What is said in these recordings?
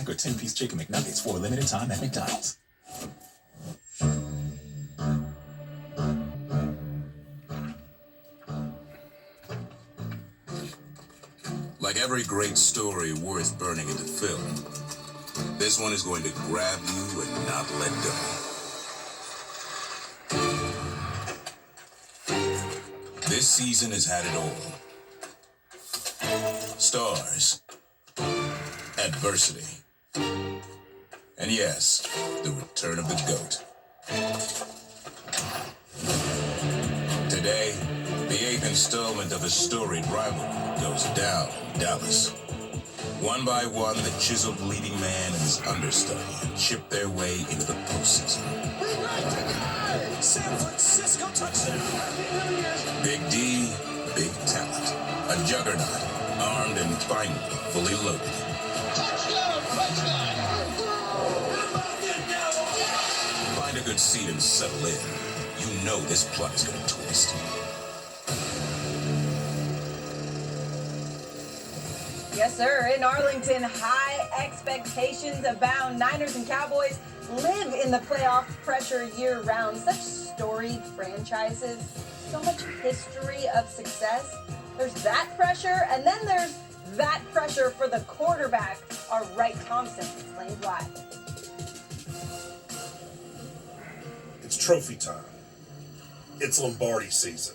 or 10-piece chicken McNuggets for a limited time at McDonald's. Like every great story worth burning into film, this one is going to grab you and not let go. This season has had it all. Stars, adversity, and yes, the return of the GOAT. Today, the 8th installment of a storied rivalry goes down in Dallas. One by one, the chiseled leading man and his understudy chip their way into the postseason. San Francisco touchdown. Big D, big talent. A juggernaut, armed and finally fully loaded. Touchdown, touchdown. Find a good seat and settle in. You know this plot is going to twist. Yes, sir. In Arlington, high expectations abound. Niners and Cowboys live in the playoff pressure year-round. Such storied franchises, so much history of success. There's that pressure, and then there's that pressure for the quarterback. Our Wright Thompson explains why. It's trophy time. It's Lombardi season.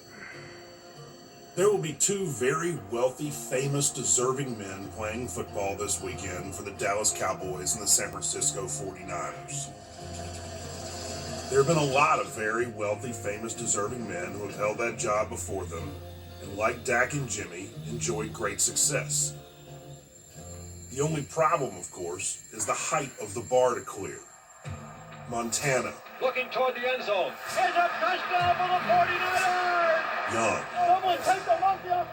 There will be two very wealthy, famous, deserving men playing football this weekend for the Dallas Cowboys and the San Francisco 49ers. There have been a lot of very wealthy, famous, deserving men who have held that job before them, and like Dak and Jimmy, enjoyed great success. The only problem, of course, is the height of the bar to clear. Montana. Looking toward the end zone. It's a touchdown for the 49ers! Young. Someone take the monkey off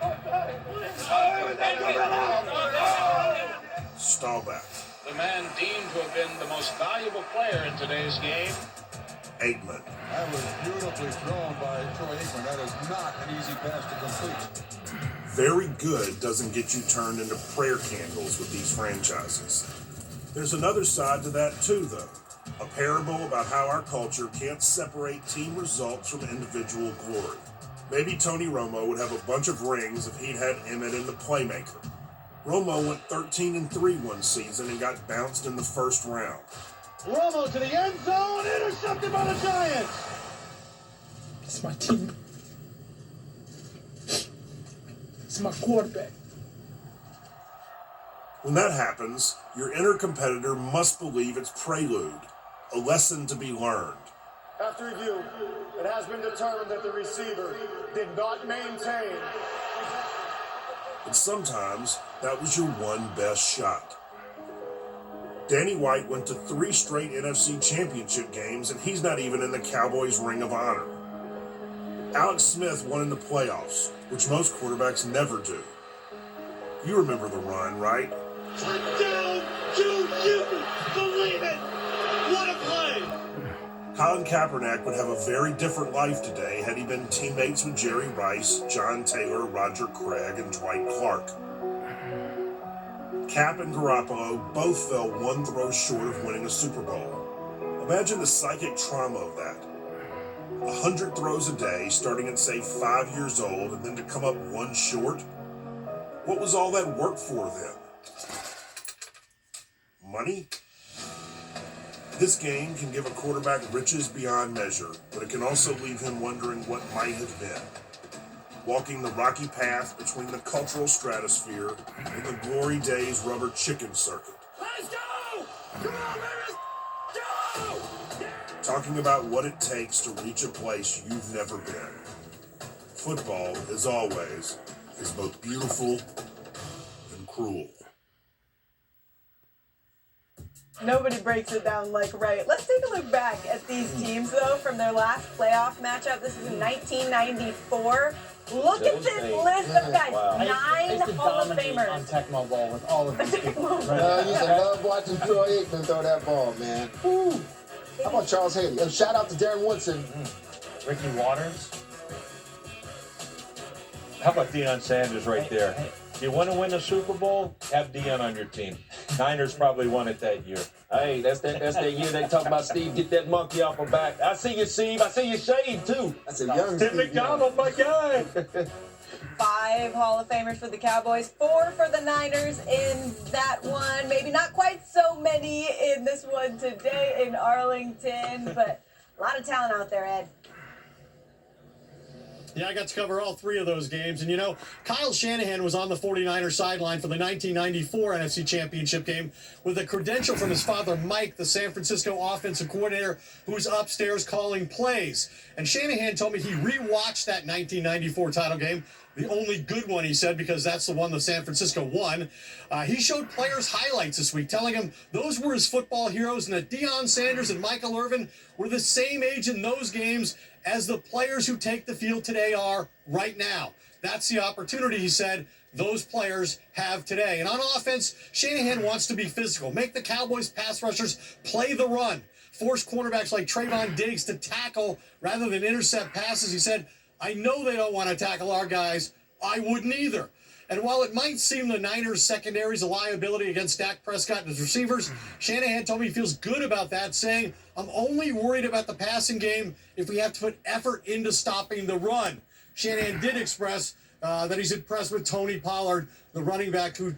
Staubach. The man deemed to have been the most valuable player in today's game. Aikman. That was beautifully thrown by Troy Aikman. That is not an easy pass to complete. Very good doesn't get you turned into prayer candles with these franchises. There's another side to that too, though. A parable about how our culture can't separate team results from individual glory. Maybe Tony Romo would have a bunch of rings if he'd had Emmett in the playmaker. Romo went 13-3 one season and got bounced in the first round. Romo to the end zone, intercepted by the Giants. It's my team. It's my quarterback. When that happens, your inner competitor must believe it's prelude, a lesson to be learned. After review, it has been determined that the receiver did not maintain. But sometimes, that was your one best shot. Danny White went to 3 straight NFC Championship games, and he's not even in the Cowboys' Ring of Honor. Alex Smith won in the playoffs, which most quarterbacks never do. You remember the run, right? Touchdown! Do you believe it? What a play! Colin Kaepernick would have a very different life today had he been teammates with Jerry Rice, John Taylor, Roger Craig, and Dwight Clark. Cap and Garoppolo both fell one throw short of winning a Super Bowl. Imagine the psychic trauma of that. 100 throws a day, starting at, say, 5 years old, and then to come up one short? What was all that work for then? Money? This game can give a quarterback riches beyond measure, but it can also leave him wondering what might have been. Walking the rocky path between the cultural stratosphere and the glory days rubber chicken circuit. Let's go! Come on, baby! Go! Talking about what it takes to reach a place you've never been. Football, as always, is both beautiful and cruel. Nobody breaks it down like Wright. Let's take a look back at these teams, though, from their last playoff matchup. This is in 1994. Look at this list of guys. Wow. 9 Hall of On Famers. Tecmo Bowl with all of these people. I used to love watching Troy Aikman throw that ball, man. Woo. How about Charles Haley? And shout out to Darren Woodson. Ricky Waters. How about Deion Sanders right there? You want to win a Super Bowl? Have Deion on your team. Niners probably won it that year. Hey, that's that year they talk about Steve, get that monkey off her back. I see you, Steve. I see you shade, too. That's a young Tim Steve, McDonald, my guy. 5 Hall of Famers for the Cowboys, 4 for the Niners in that one. Maybe not quite so many in this one today in Arlington, but a lot of talent out there, Ed. Yeah, I got to cover all 3 of those games. And, you know, Kyle Shanahan was on the 49ers sideline for the 1994 NFC Championship game with a credential from his father, Mike, the San Francisco offensive coordinator, who's upstairs calling plays. And Shanahan told me he rewatched that 1994 title game. The only good one, he said, because that's the one that San Francisco won. He showed players highlights this week, telling him those were his football heroes and that Deion Sanders and Michael Irvin were the same age in those games as the players who take the field today are right now. That's the opportunity, he said, those players have today. And on offense, Shanahan wants to be physical, make the Cowboys pass rushers play the run, force cornerbacks like Trayvon Diggs to tackle rather than intercept passes. He said, I know they don't want to tackle our guys. I wouldn't either. And while it might seem the Niners' secondary is a liability against Dak Prescott and his receivers, Shanahan told me he feels good about that, saying, I'm only worried about the passing game if we have to put effort into stopping the run. Shanahan did express that he's impressed with Tony Pollard, the running back who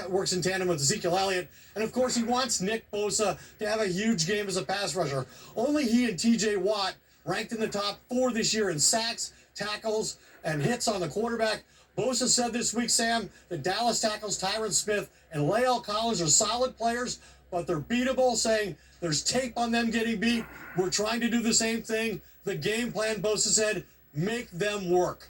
works in tandem with Ezekiel Elliott. And, of course, he wants Nick Bosa to have a huge game as a pass rusher. Only he and T.J. Watt ranked in the top 4 this year in sacks, tackles, and hits on the quarterback. Bosa said this week, Sam, that Dallas tackles Tyron Smith and Lael Collins are solid players, but they're beatable, saying there's tape on them getting beat. We're trying to do the same thing. The game plan, Bosa said, make them work.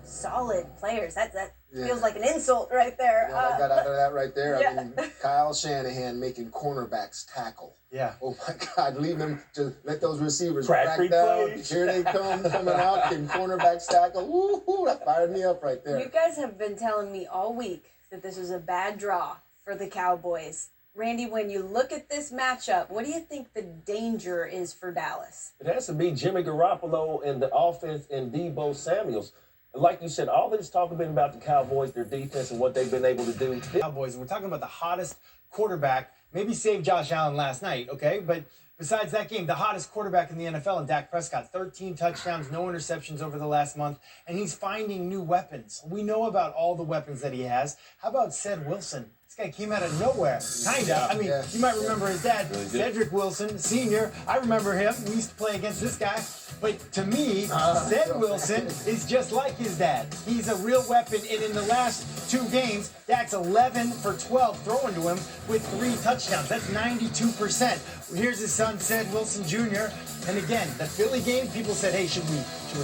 Solid players. That feels like an insult right there. Yeah, I got out of that right there. Yeah. I mean, Kyle Shanahan making cornerbacks tackle. Yeah. Oh, my God. Leave them to let those receivers Crack crack down. plays. Here they come, coming out, and cornerbacks tackle. Woo-hoo, that fired me up right there. You guys have been telling me all week that this was a bad draw for the Cowboys. Randy, when you look at this matchup, what do you think the danger is for Dallas? It has to be Jimmy Garoppolo and the offense and Deebo Samuels. And like you said, all this talk has been about the Cowboys, their defense, and what they've been able to do. Cowboys, and we're talking about the hottest quarterback. Maybe save Josh Allen last night, okay? But besides that game, the hottest quarterback in the NFL, and Dak Prescott, 13 touchdowns, no interceptions over the last month, and he's finding new weapons. We know about all the weapons that he has. How about Ced Wilson? This guy came out of nowhere, kinda. I mean, you might remember his dad, Cedric Wilson, Sr. I remember him. We used to play against this guy. But to me, Ced Wilson is just like his dad. He's a real weapon, and in the last 2 games, Dak's 11 for 12 throwing to him with 3 touchdowns. That's 92%. Here's his son, Ced Wilson Jr. And again, the Philly game, people said, hey, should we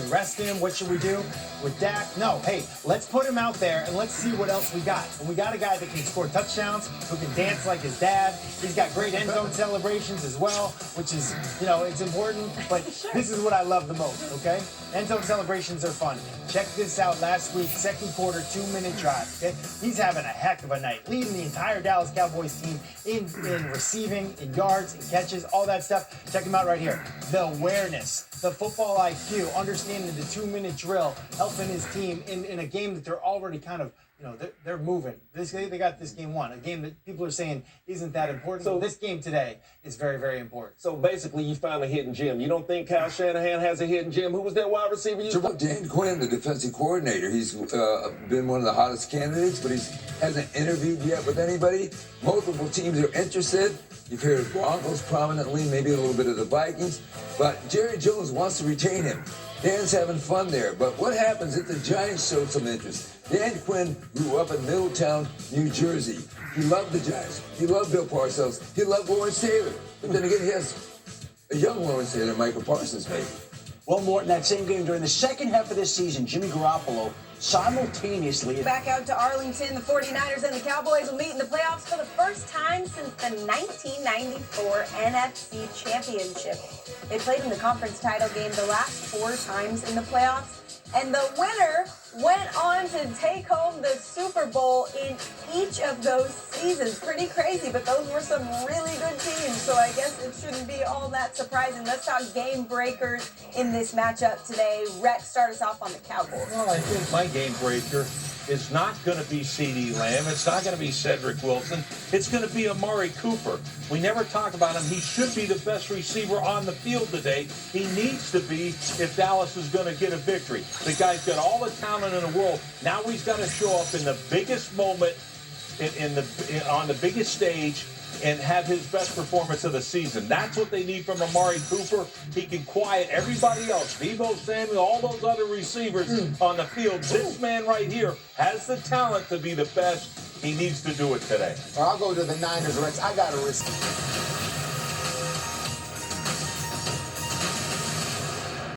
rest him? What should we do with Dak? No, hey, let's put him out there and let's see what else we got. And we got a guy that can score touchdowns, who can dance like his dad. He's got great end zone celebrations as well, which is, you know, it's important. But this is what I love the most, okay? End zone celebrations are fun. Check this out last week, second quarter, 2-minute drive, okay? He's having a heck of a night, leading the entire Dallas Cowboys team in receiving, in yards, in catches, all that stuff. Check him out right here. The awareness, the football IQ, understanding the 2-minute drill, helping his team in a game that they're already kind of, you know, they're moving. They got this game won, a game that people are saying isn't that important. So this game today is very, very important. So basically, you found a hidden gem. You don't think Kyle Shanahan has a hidden gem? Who was that wide receiver? Dan Quinn, the defensive coordinator. He's been one of the hottest candidates, but he hasn't interviewed yet with anybody. Multiple teams are interested. You've heard Broncos prominently, maybe a little bit of the Vikings, but Jerry Jones wants to retain him. Dan's having fun there, but what happens if the Giants showed some interest? Dan Quinn grew up in Middletown, New Jersey. He loved the Giants. He loved Bill Parcells. He loved Lawrence Taylor. But then again, he has a young Lawrence Taylor, Michael Parsons, maybe. Well, Morton, that same game during the second half of this season, Jimmy Garoppolo simultaneously... Back out to Arlington, the 49ers and the Cowboys will meet in the playoffs for the first time since the 1994 NFC Championship. They played in the conference title game the last 4 times in the playoffs, and the winner went on to take home the Super Bowl in each of those seasons. Pretty crazy, but those were some really good teams, so I guess it shouldn't be all that surprising. Let's talk game breakers in this matchup today. Rex, start us off on the Cowboys. Well, I think my game breaker is not going to be CeeDee Lamb. It's not going to be Cedric Wilson. It's going to be Amari Cooper. We never talk about him. He should be the best receiver on the field today. He needs to be if Dallas is going to get a victory. The guy's got all the talent in the world. Now he's got to show up in the biggest moment, on the biggest stage, and have his best performance of the season. That's what they need from Amari Cooper. He can quiet everybody else. Deebo Samuel, all those other receivers on the field. This man right here has the talent to be the best. He needs to do it today. I'll go to the Niners, Rex. I got to risk it.